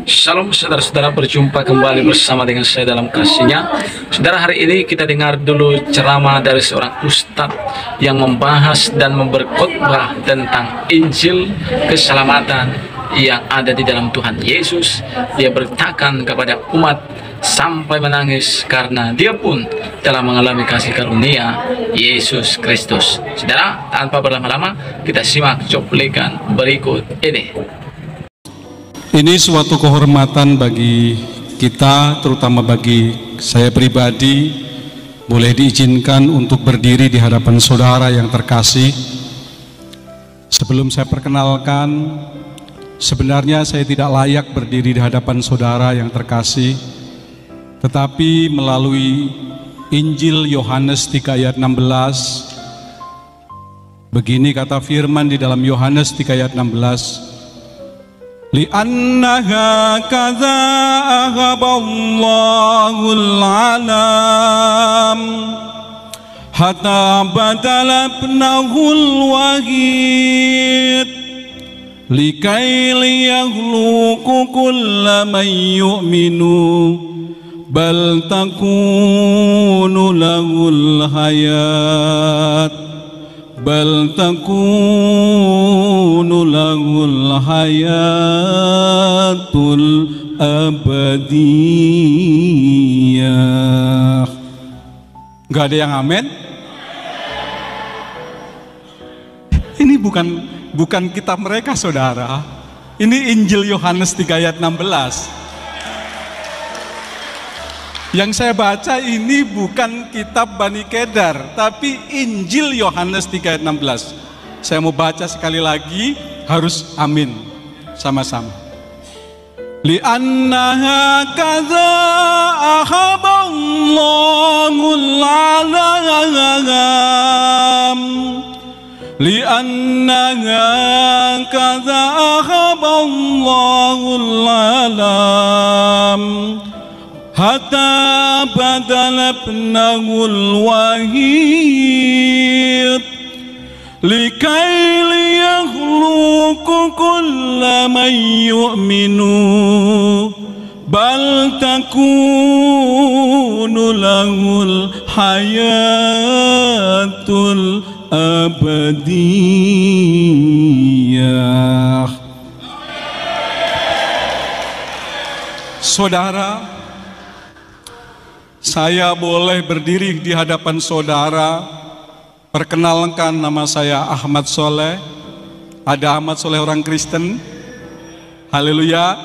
Shalom saudara-saudara, berjumpa kembali bersama dengan saya dalam kasihnya. Saudara, hari ini kita dengar dulu ceramah dari seorang ustadz yang membahas dan berkhotbah tentang Injil keselamatan yang ada di dalam Tuhan Yesus. Dia beritakan kepada umat sampai menangis karena dia pun telah mengalami kasih karunia Yesus Kristus. Saudara, tanpa berlama-lama kita simak cuplikan berikut ini. Ini suatu kehormatan bagi kita, terutama bagi saya pribadi, boleh diizinkan untuk berdiri di hadapan saudara yang terkasih. Sebelum saya perkenalkan, sebenarnya saya tidak layak berdiri di hadapan saudara yang terkasih, tetapi melalui Injil Yohanes 3 ayat 16, begini kata firman di dalam Yohanes 3 ayat 16, li'annaha kadza aghaballahul alam hatta badala ibnahul wahid likai liyakhluqu kulla man yu'minu bal takunu lahul hayat bal takunu lahul hayatul abadiyah. Gak ada yang amin? Ini bukan kitab mereka, saudara. Ini Injil Yohanes 3 ayat 16. Yang saya baca ini bukan kitab Bani Kedar, tapi Injil Yohanes 3 ayat 16. Saya mau baca sekali lagi, harus amin sama-sama. Li'annaha kadza ahaballahul alam li'annaha kadza ahaballahul alam hatta badala ibnahul wahid likai liyakhluqu kulla man yu'minu bal takunu lahul hayatul abadiyah. Saudara, saya boleh berdiri di hadapan saudara. Perkenalkan, nama saya Ahmad Soleh. Ada Ahmad Soleh orang Kristen? Haleluya.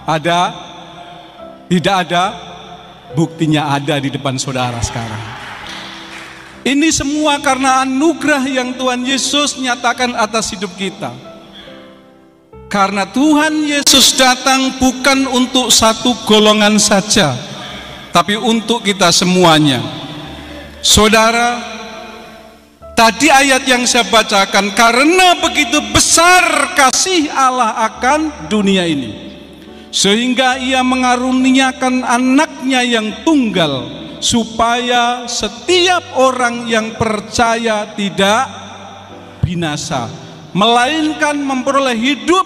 Ada? Tidak ada? Buktinya ada di depan saudara sekarang. Ini semua karena anugerah yang Tuhan Yesus nyatakan atas hidup kita. Karena Tuhan Yesus datang bukan untuk satu golongan saja, tapi untuk kita semuanya. Saudara, tadi ayat yang saya bacakan, karena begitu besar kasih Allah akan dunia ini, sehingga ia mengaruniakan anaknya yang tunggal, supaya setiap orang yang percaya tidak binasa, melainkan memperoleh hidup,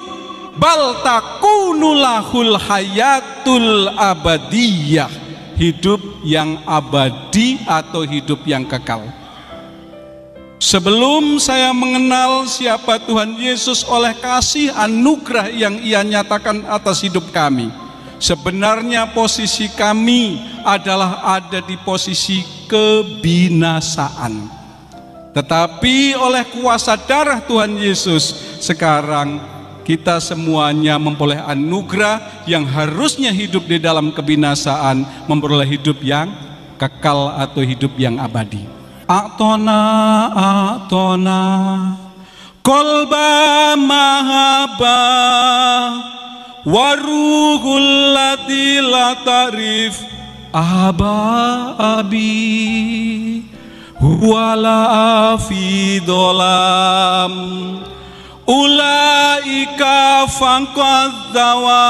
bal takunu lahul hayatul abadiyah, hidup yang abadi atau hidup yang kekal. Sebelum saya mengenal siapa Tuhan Yesus oleh kasih anugerah yang Ia nyatakan atas hidup kami, sebenarnya posisi kami adalah ada di posisi kebinasaan. Tetapi oleh kuasa darah Tuhan Yesus, sekarang kita semuanya memperoleh anugerah yang harusnya hidup di dalam kebinasaan, memperoleh hidup yang kekal atau hidup yang abadi. A'tona kolba mahaba waruhul lati la tarif abi wala afidolam ulaika fangqadzawa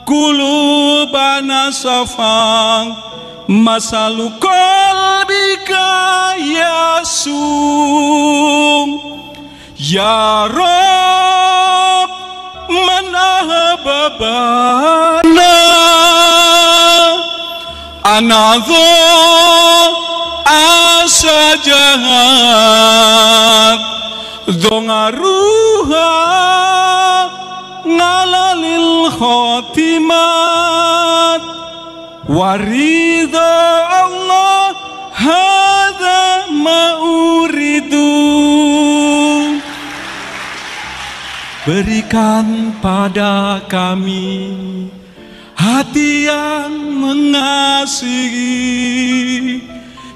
kulubana safang masalu qalbika yasum ya Rob من أحببنا أنعذو أسجهات ذنgaruha ngalalil khotimat waridha Allah hadza mauridu. Berikan pada kami hati yang mengasihi,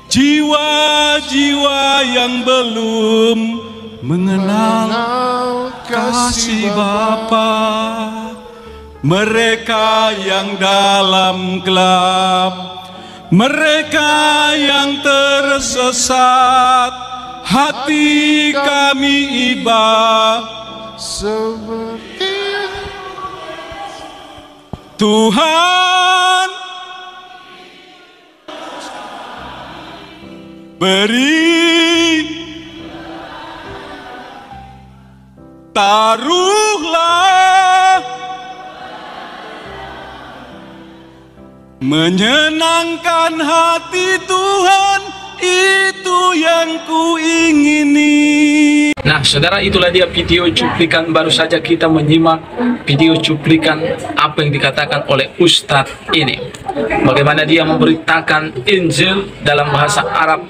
jiwa-jiwa yang belum mengenal kasih Bapa, mereka yang dalam gelap, mereka yang tersesat, hati kami iba seperti Tuhan. Beri, taruhlah, menyenangkan hati Tuhan, itu yang kuingini. Nah, saudara, itulah dia video cuplikan. Baru saja kita menyimak video cuplikan apa yang dikatakan oleh Ustadz ini. Bagaimana dia memberitakan Injil dalam bahasa Arab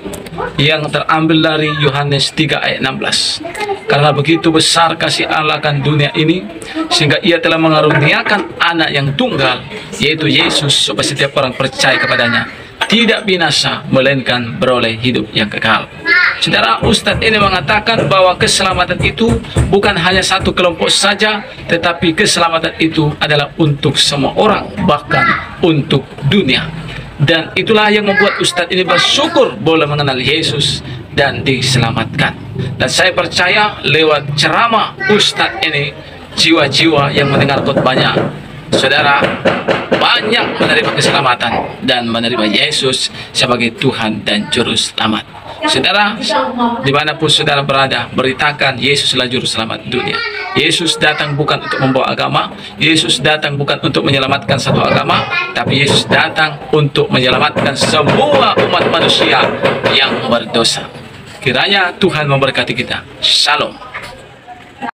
yang terambil dari Yohanes 3 ayat 16. Karena begitu besar kasih Allah akan dunia ini, sehingga ia telah mengaruniakan anak yang tunggal, yaitu Yesus, supaya setiap orang percaya kepadanya tidak binasa, melainkan beroleh hidup yang kekal. Saudara, Ustadz ini mengatakan bahwa keselamatan itu bukan hanya satu kelompok saja, tetapi keselamatan itu adalah untuk semua orang, bahkan untuk dunia. Dan itulah yang membuat Ustadz ini bersyukur boleh mengenal Yesus dan diselamatkan. Dan saya percaya lewat ceramah Ustadz ini, jiwa-jiwa yang mendengar khotbahnya, saudara, banyak menerima keselamatan dan menerima Yesus sebagai Tuhan dan Juru Selamat. Saudara, dimanapun saudara berada, beritakan Yesuslah Juru Selamat dunia. Yesus datang bukan untuk membawa agama, Yesus datang bukan untuk menyelamatkan satu agama, tapi Yesus datang untuk menyelamatkan semua umat manusia yang berdosa. Kiranya Tuhan memberkati kita. Shalom.